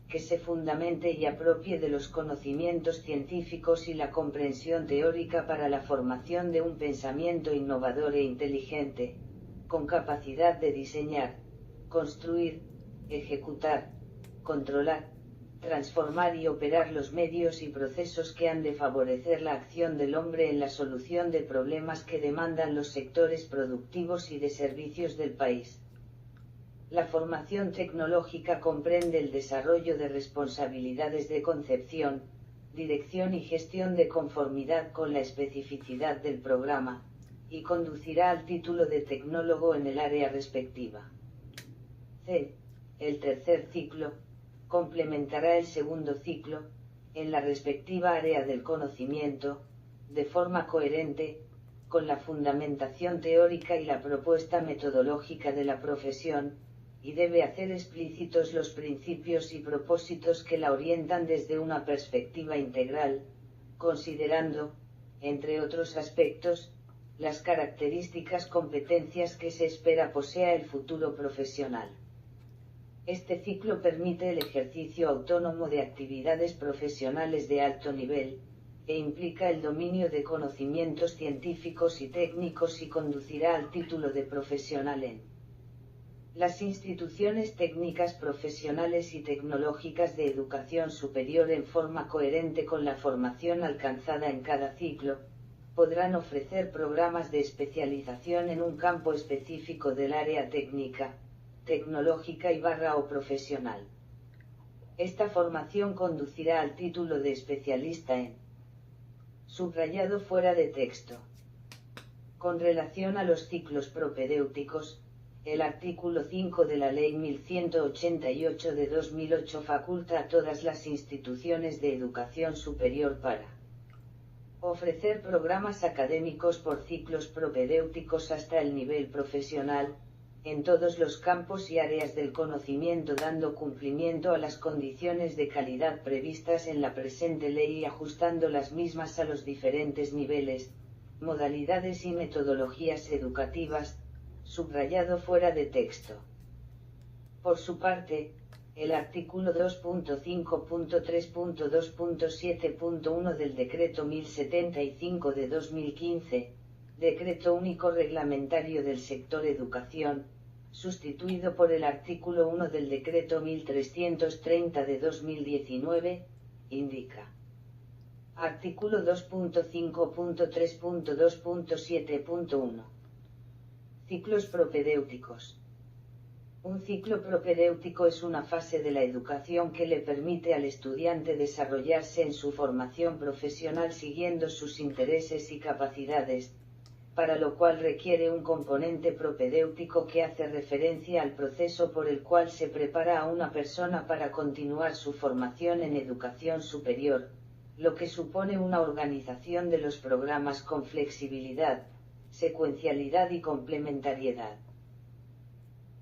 [SPEAKER 1] que se fundamente y apropie de los conocimientos científicos y la comprensión teórica para la formación de un pensamiento innovador e inteligente, con capacidad de diseñar, construir, ejecutar, controlar, transformar y operar los medios y procesos que han de favorecer la acción del hombre en la solución de problemas que demandan los sectores productivos y de servicios del país. La formación tecnológica comprende el desarrollo de responsabilidades de concepción, dirección y gestión de conformidad con la especificidad del programa, y conducirá al título de tecnólogo en el área respectiva. C. El tercer ciclo, complementará el segundo ciclo, en la respectiva área del conocimiento, de forma coherente, con la fundamentación teórica y la propuesta metodológica de la profesión, y debe hacer explícitos los principios y propósitos que la orientan desde una perspectiva integral, considerando, entre otros aspectos, las características competencias que se espera posea el futuro profesional. Este ciclo permite el ejercicio autónomo de actividades profesionales de alto nivel, e implica el dominio de conocimientos científicos y técnicos y conducirá al título de profesional en. Las instituciones técnicas profesionales y tecnológicas de educación superior en forma coherente con la formación alcanzada en cada ciclo, podrán ofrecer programas de especialización en un campo específico del área técnica, tecnológica o profesional. Esta formación conducirá al título de especialista en. Subrayado fuera de texto. Con relación a los ciclos propedéuticos, el artículo 5 de la Ley 1188 de 2008 faculta a todas las instituciones de educación superior para ofrecer programas académicos por ciclos propedéuticos hasta el nivel profesional, en todos los campos y áreas del conocimiento, dando cumplimiento a las condiciones de calidad previstas en la presente ley y ajustando las mismas a los diferentes niveles, modalidades y metodologías educativas, subrayado fuera de texto. Por su parte, el artículo 2.5.3.2.7.1 del Decreto 1075 de 2015, Decreto Único Reglamentario del Sector Educación, sustituido por el artículo 1 del Decreto 1330 de 2019, indica. Artículo 2.5.3.2.7.1. Ciclos propedéuticos. Un ciclo propedéutico es una fase de la educación que le permite al estudiante desarrollarse en su formación profesional siguiendo sus intereses y capacidades, para lo cual requiere un componente propedéutico que hace referencia al proceso por el cual se prepara a una persona para continuar su formación en educación superior, lo que supone una organización de los programas con flexibilidad, secuencialidad y complementariedad.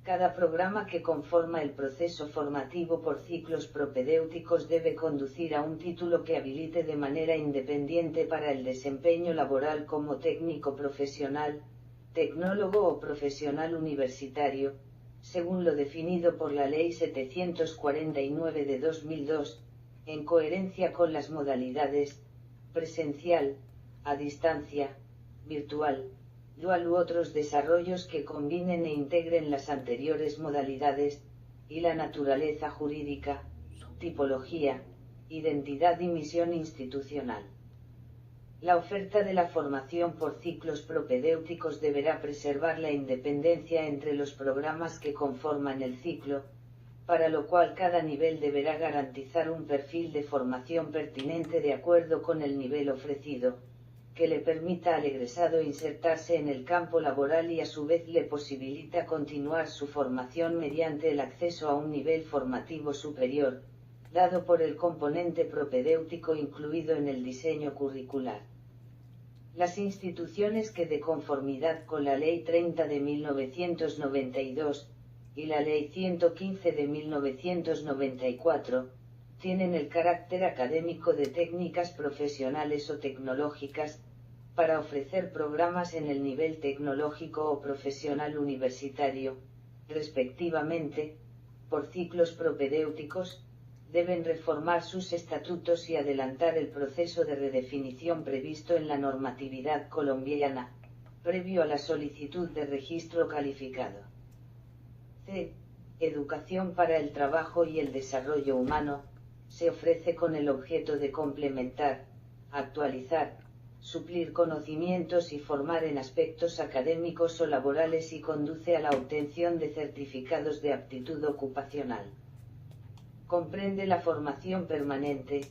[SPEAKER 1] Cada programa que conforma el proceso formativo por ciclos propedéuticos debe conducir a un título que habilite de manera independiente para el desempeño laboral como técnico profesional, tecnólogo o profesional universitario, según lo definido por la Ley 749 de 2002, en coherencia con las modalidades presencial, a distancia, virtual, dual u otros desarrollos que combinen e integren las anteriores modalidades, y la naturaleza jurídica, tipología, identidad y misión institucional. La oferta de la formación por ciclos propedéuticos deberá preservar la independencia entre los programas que conforman el ciclo, para lo cual cada nivel deberá garantizar un perfil de formación pertinente de acuerdo con el nivel ofrecido, que le permita al egresado insertarse en el campo laboral y a su vez le posibilita continuar su formación mediante el acceso a un nivel formativo superior, dado por el componente propedéutico incluido en el diseño curricular. Las instituciones que, de conformidad con la Ley 30 de 1992, y la Ley 115 de 1994, tienen el carácter académico de técnicas profesionales o tecnológicas, para ofrecer programas en el nivel tecnológico o profesional universitario, respectivamente, por ciclos propedéuticos, deben reformar sus estatutos y adelantar el proceso de redefinición previsto en la normatividad colombiana, previo a la solicitud de registro calificado. C. Educación para el trabajo y el desarrollo humano, se ofrece con el objeto de complementar, actualizar, suplir conocimientos y formar en aspectos académicos o laborales y conduce a la obtención de certificados de aptitud ocupacional. Comprende la formación permanente,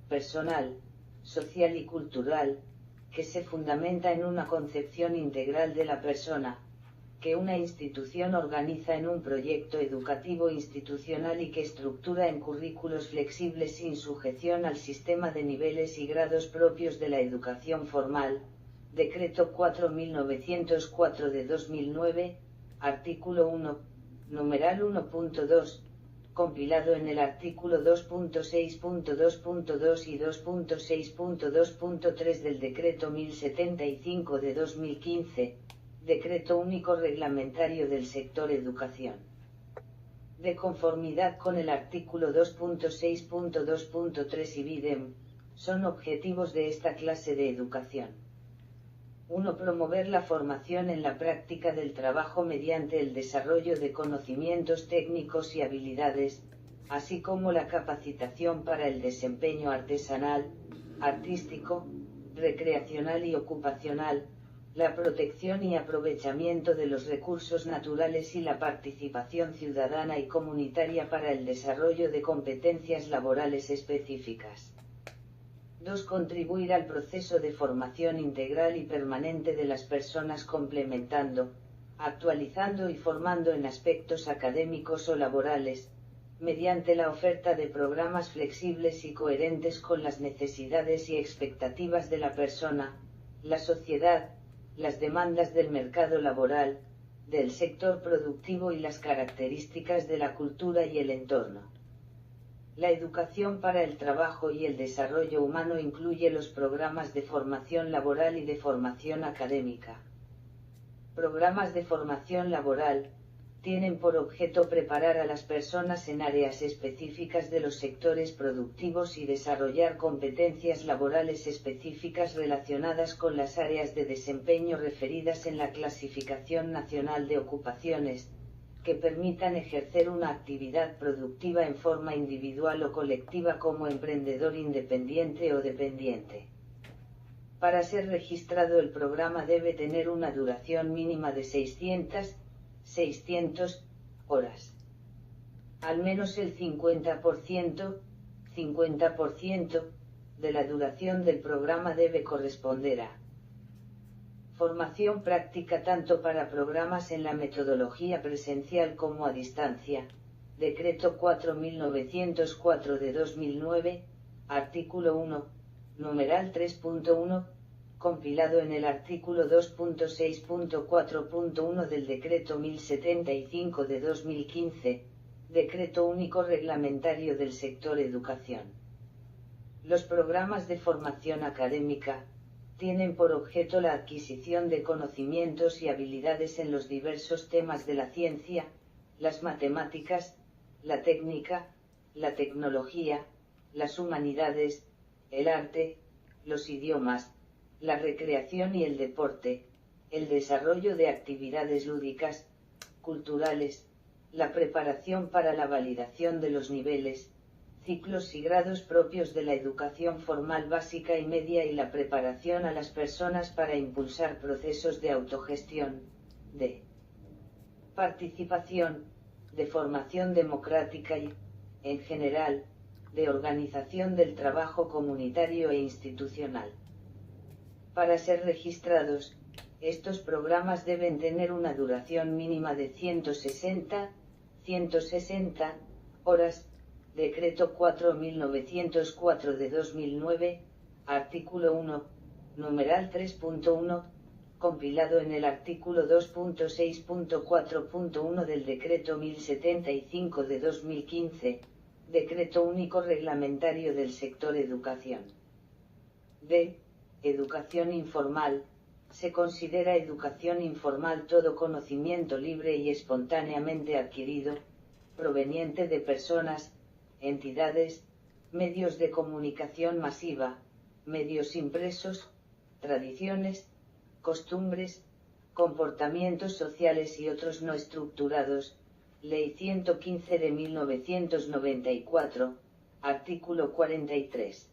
[SPEAKER 1] personal, social y cultural, que se fundamenta en una concepción integral de la persona, que una institución organiza en un proyecto educativo institucional y que estructura en currículos flexibles sin sujeción al sistema de niveles y grados propios de la educación formal, Decreto 4.904 de 2009, artículo 1, numeral 1.2, compilado en el artículo 2.6.2.2 y 2.6.2.3 del Decreto 1075 de 2015, Decreto Único Reglamentario del Sector Educación. De conformidad con el artículo 2.6.2.3 y BIDEM, son objetivos de esta clase de educación. 1. Promover la formación en la práctica del trabajo mediante el desarrollo de conocimientos técnicos y habilidades, así como la capacitación para el desempeño artesanal, artístico, recreacional y ocupacional, la protección y aprovechamiento de los recursos naturales y la participación ciudadana y comunitaria para el desarrollo de competencias laborales específicas. 2. Contribuir al proceso de formación integral y permanente de las personas complementando, actualizando y formando en aspectos académicos o laborales, mediante la oferta de programas flexibles y coherentes con las necesidades y expectativas de la persona, la sociedad, las demandas del mercado laboral, del sector productivo y las características de la cultura y el entorno. La educación para el trabajo y el desarrollo humano incluye los programas de formación laboral y de formación académica. Programas de formación laboral tienen por objeto preparar a las personas en áreas específicas de los sectores productivos y desarrollar competencias laborales específicas relacionadas con las áreas de desempeño referidas en la Clasificación Nacional de Ocupaciones, que permitan ejercer una actividad productiva en forma individual o colectiva como emprendedor independiente o dependiente. Para ser registrado el programa debe tener una duración mínima de 600 horas. Al menos el 50% de la duración del programa debe corresponder a formación práctica tanto para programas en la metodología presencial como a distancia, Decreto 4.904 de 2009, artículo 1, numeral 3.1, compilado en el artículo 2.6.4.1 del Decreto 1075 de 2015, Decreto Único Reglamentario del Sector Educación. Los programas de formación académica tienen por objeto la adquisición de conocimientos y habilidades en los diversos temas de la ciencia, las matemáticas, la técnica, la tecnología, las humanidades, el arte, los idiomas, la recreación y el deporte, el desarrollo de actividades lúdicas, culturales, la preparación para la validación de los niveles, ciclos y grados propios de la educación formal básica y media y la preparación a las personas para impulsar procesos de autogestión, de participación, de formación democrática y, en general, de organización del trabajo comunitario e institucional. Para ser registrados, estos programas deben tener una duración mínima de 160 horas, Decreto 4.904 de 2009, artículo 1, numeral 3.1, compilado en el artículo 2.6.4.1 del Decreto 1075 de 2015, Decreto Único Reglamentario del Sector Educación. D. Educación informal. Se considera educación informal todo conocimiento libre y espontáneamente adquirido, proveniente de personas, entidades, medios de comunicación masiva, medios impresos, tradiciones, costumbres, comportamientos sociales y otros no estructurados. Ley 115 de 1994, artículo 43.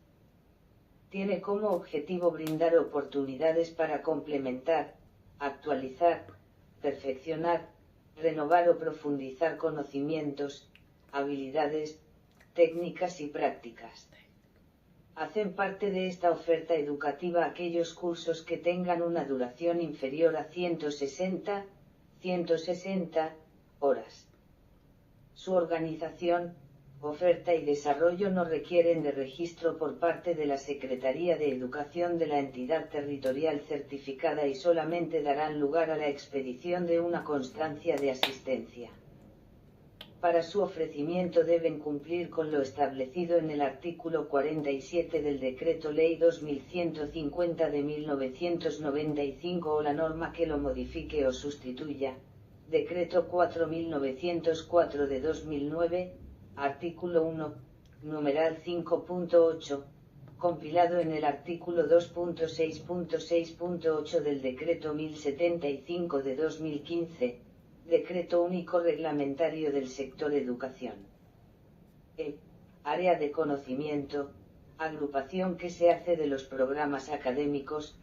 [SPEAKER 1] Tiene como objetivo brindar oportunidades para complementar, actualizar, perfeccionar, renovar o profundizar conocimientos, habilidades, técnicas y prácticas. Hacen parte de esta oferta educativa aquellos cursos que tengan una duración inferior a 160 horas. Su organización, oferta y desarrollo no requieren de registro por parte de la Secretaría de Educación de la entidad territorial certificada y solamente darán lugar a la expedición de una constancia de asistencia. Para su ofrecimiento deben cumplir con lo establecido en el artículo 47 del Decreto Ley 2150 de 1995 o la norma que lo modifique o sustituya, Decreto 4904 de 2009, artículo 1, numeral 5.8, compilado en el artículo 2.6.6.8 del Decreto 1075 de 2015, Decreto Único Reglamentario del Sector Educación. Área de conocimiento, agrupación que se hace de los programas académicos,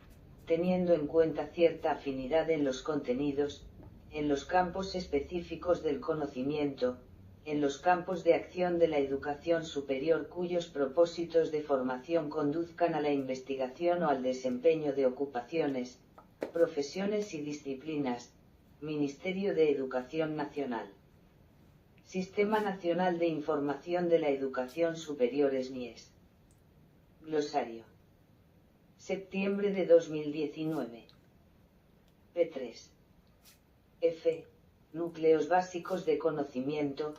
[SPEAKER 1] teniendo en cuenta cierta afinidad en los contenidos, en los campos específicos del conocimiento, en los campos de acción de la educación superior cuyos propósitos de formación conduzcan a la investigación o al desempeño de ocupaciones, profesiones y disciplinas. Ministerio de Educación Nacional. Sistema Nacional de Información de la Educación Superior SNIES. Glosario. Septiembre de 2019. P3. F. Núcleos básicos de conocimiento.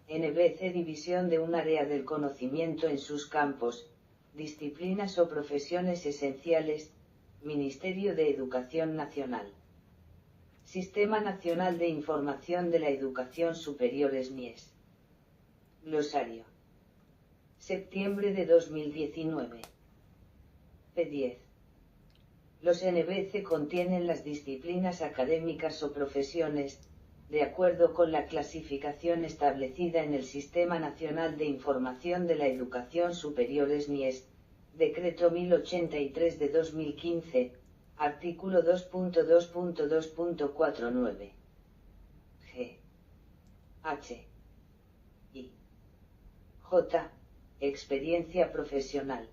[SPEAKER 1] NBC División de un área del conocimiento en sus campos, disciplinas o profesiones esenciales. Ministerio de Educación Nacional. Sistema Nacional de Información de la Educación Superior SNIES. Glosario. Septiembre de 2019. P10. Los NBC contienen las disciplinas académicas o profesiones, de acuerdo con la clasificación establecida en el Sistema Nacional de Información de la Educación Superior SNIES, Decreto 1083 de 2015, artículo 2.2.2.49. G. H. I. J. Experiencia profesional.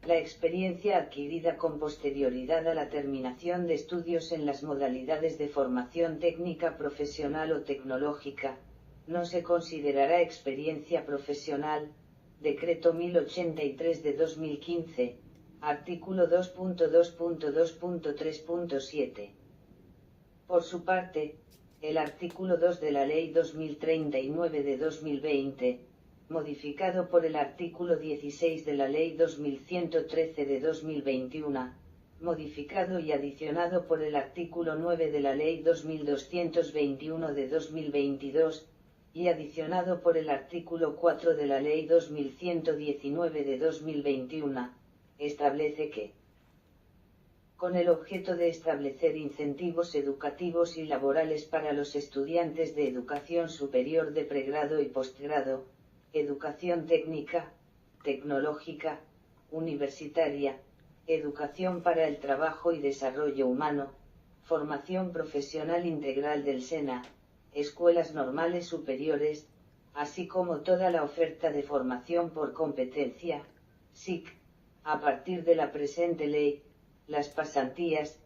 [SPEAKER 1] La experiencia adquirida con posterioridad a la terminación de estudios en las modalidades de formación técnica profesional o tecnológica, no se considerará experiencia profesional. Decreto 1083 de 2015, artículo 2.2.2.3.7. Por su parte, el artículo 2 de la Ley 2039 de 2020, modificado por el artículo 16 de la Ley 2113 de 2021, modificado y adicionado por el artículo 9 de la Ley 2221 de 2022, y adicionado por el artículo 4 de la Ley 2119 de 2021, establece que, con el objeto de establecer incentivos educativos y laborales para los estudiantes de educación superior de pregrado y posgrado, educación técnica, tecnológica, universitaria, educación para el trabajo y desarrollo humano, formación profesional integral del SENA, escuelas normales superiores, así como toda la oferta de formación por competencia, SIC, a partir de la presente ley, las pasantías,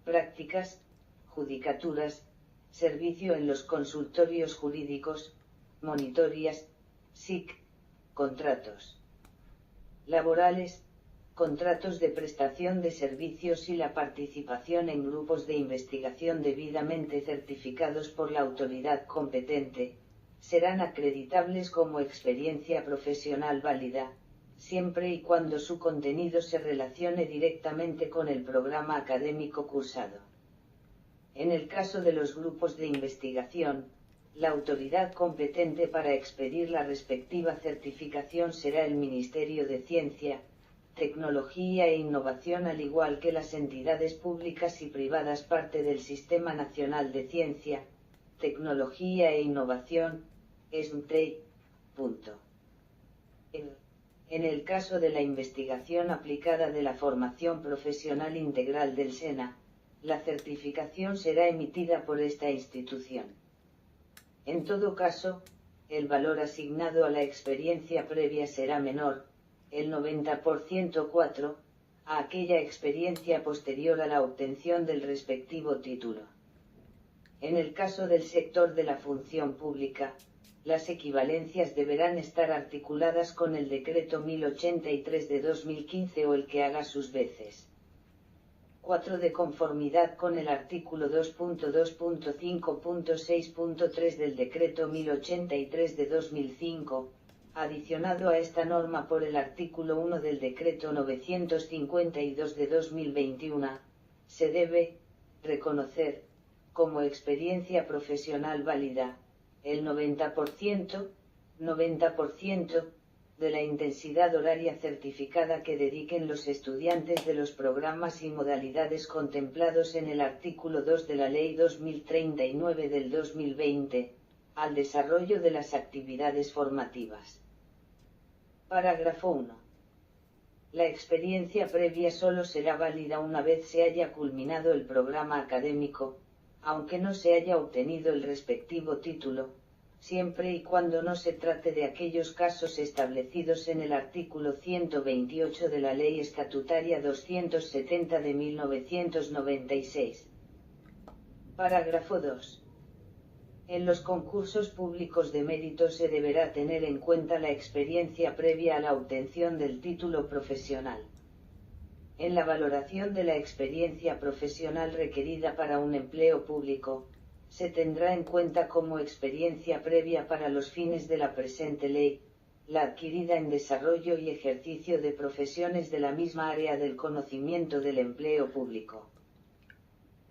[SPEAKER 1] prácticas, judicaturas, servicio en los consultorios jurídicos, monitorías, SIC, contratos laborales, contratos de prestación de servicios y la participación en grupos de investigación debidamente certificados por la autoridad competente, serán acreditables como experiencia profesional válida, siempre y cuando su contenido se relacione directamente con el programa académico cursado. En el caso de los grupos de investigación, la autoridad competente para expedir la respectiva certificación será el Ministerio de Ciencia, Tecnología e Innovación, al igual que las entidades públicas y privadas parte del Sistema Nacional de Ciencia, Tecnología e Innovación, SNTEI. En el caso de la investigación aplicada de la formación profesional integral del SENA, la certificación será emitida por esta institución. En todo caso, el valor asignado a la experiencia previa será menor, el 90% a aquella experiencia posterior a la obtención del respectivo título. En el caso del sector de la función pública, las equivalencias deberán estar articuladas con el Decreto 1083 de 2015 o el que haga sus veces. 4. De conformidad con el artículo 2.2.5.6.3 del Decreto 1083 de 2005, adicionado a esta norma por el artículo 1 del Decreto 952 de 2021, se debe reconocer como experiencia profesional válida el 90% de la intensidad horaria certificada que dediquen los estudiantes de los programas y modalidades contemplados en el artículo 2 de la Ley 2039 del 2020, al desarrollo de las actividades formativas. Parágrafo 1. La experiencia previa solo será válida una vez se haya culminado el programa académico, aunque no se haya obtenido el respectivo título, siempre y cuando no se trate de aquellos casos establecidos en el artículo 128 de la Ley Estatutaria 270 de 1996. Parágrafo 2. En los concursos públicos de mérito se deberá tener en cuenta la experiencia previa a la obtención del título profesional. En la valoración de la experiencia profesional requerida para un empleo público, se tendrá en cuenta como experiencia previa para los fines de la presente ley, la adquirida en desarrollo y ejercicio de profesiones de la misma área del conocimiento del empleo público.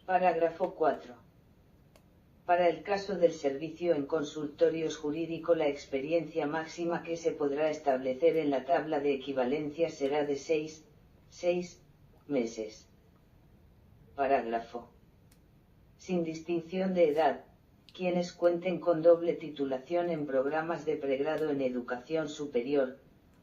[SPEAKER 1] Parágrafo 4. Para el caso del servicio en consultorios jurídicos, la experiencia máxima que se podrá establecer en la tabla de equivalencia será de 6 meses. Parágrafo. Sin distinción de edad, quienes cuenten con doble titulación en programas de pregrado en educación superior,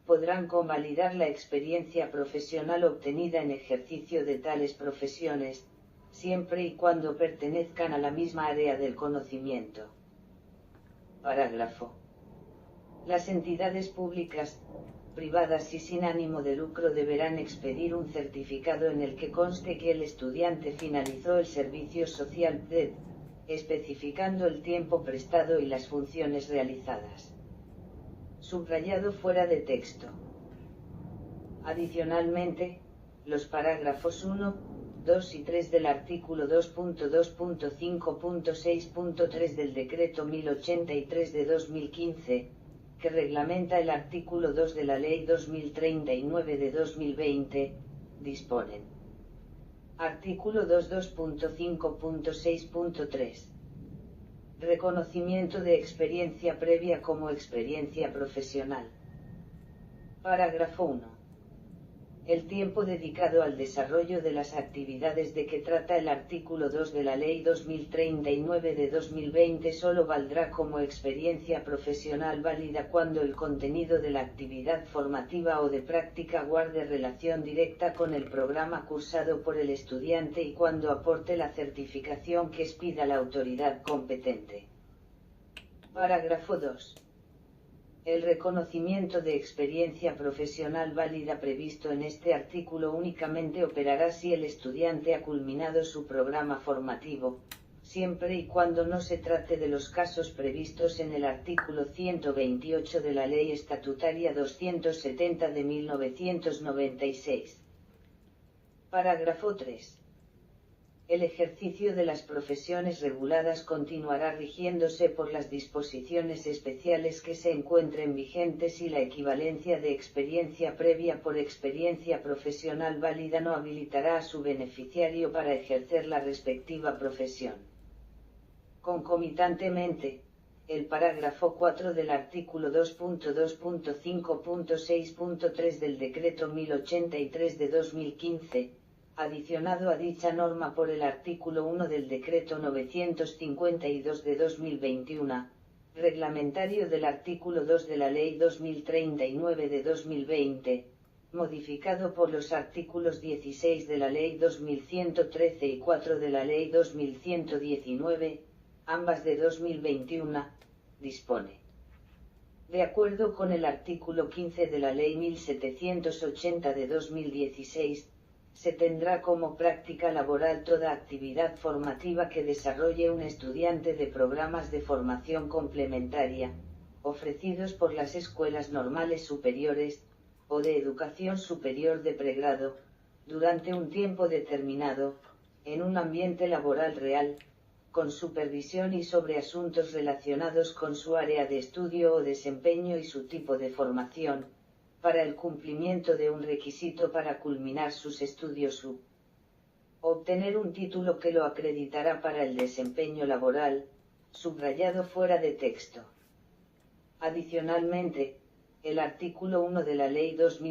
[SPEAKER 1] podrán convalidar la experiencia profesional obtenida en ejercicio de tales profesiones, siempre y cuando pertenezcan a la misma área del conocimiento. Parágrafo. Las entidades públicas, privadas y sin ánimo de lucro deberán expedir un certificado en el que conste que el estudiante finalizó el servicio social PRED, especificando el tiempo prestado y las funciones realizadas. Subrayado fuera de texto. Adicionalmente, los parágrafos 1, 2 y 3 del artículo 2.2.5.6.3 del Decreto 1083 de 2015, que reglamenta el artículo 2 de la Ley 2039 de 2020, disponen. Artículo 2.2.5.6.3. Reconocimiento de experiencia previa como experiencia profesional. Parágrafo 1. El tiempo dedicado al desarrollo de las actividades de que trata el artículo 2 de la Ley 2039 de 2020 solo valdrá como experiencia profesional válida cuando el contenido de la actividad formativa o de práctica guarde relación directa con el programa cursado por el estudiante y cuando aporte la certificación que expida la autoridad competente. Parágrafo 2. El reconocimiento de experiencia profesional válida previsto en este artículo únicamente operará si el estudiante ha culminado su programa formativo, siempre y cuando no se trate de los casos previstos en el artículo 128 de la Ley Estatutaria 270 de 1996. Parágrafo 3. El ejercicio de las profesiones reguladas continuará rigiéndose por las disposiciones especiales que se encuentren vigentes y la equivalencia de experiencia previa por experiencia profesional válida no habilitará a su beneficiario para ejercer la respectiva profesión. Concomitantemente, el parágrafo 4 del artículo 2.2.5.6.3 del Decreto 1083 de 2015, adicionado a dicha norma por el artículo 1 del Decreto 952 de 2021, reglamentario del artículo 2 de la Ley 2039 de 2020, modificado por los artículos 16 de la Ley 2113 y 4 de la Ley 2119, ambas de 2021, dispone. De acuerdo con el artículo 15 de la Ley 1780 de 2016, se tendrá como práctica laboral toda actividad formativa que desarrolle un estudiante de programas de formación complementaria, ofrecidos por las escuelas normales superiores, o de educación superior de pregrado, durante un tiempo determinado, en un ambiente laboral real, con supervisión y sobre asuntos relacionados con su área de estudio o desempeño y su tipo de formación, para el cumplimiento de un requisito para culminar sus estudios u obtener un título que lo acreditará para el desempeño laboral, subrayado fuera de texto. Adicionalmente, el artículo 1 de la Ley 2000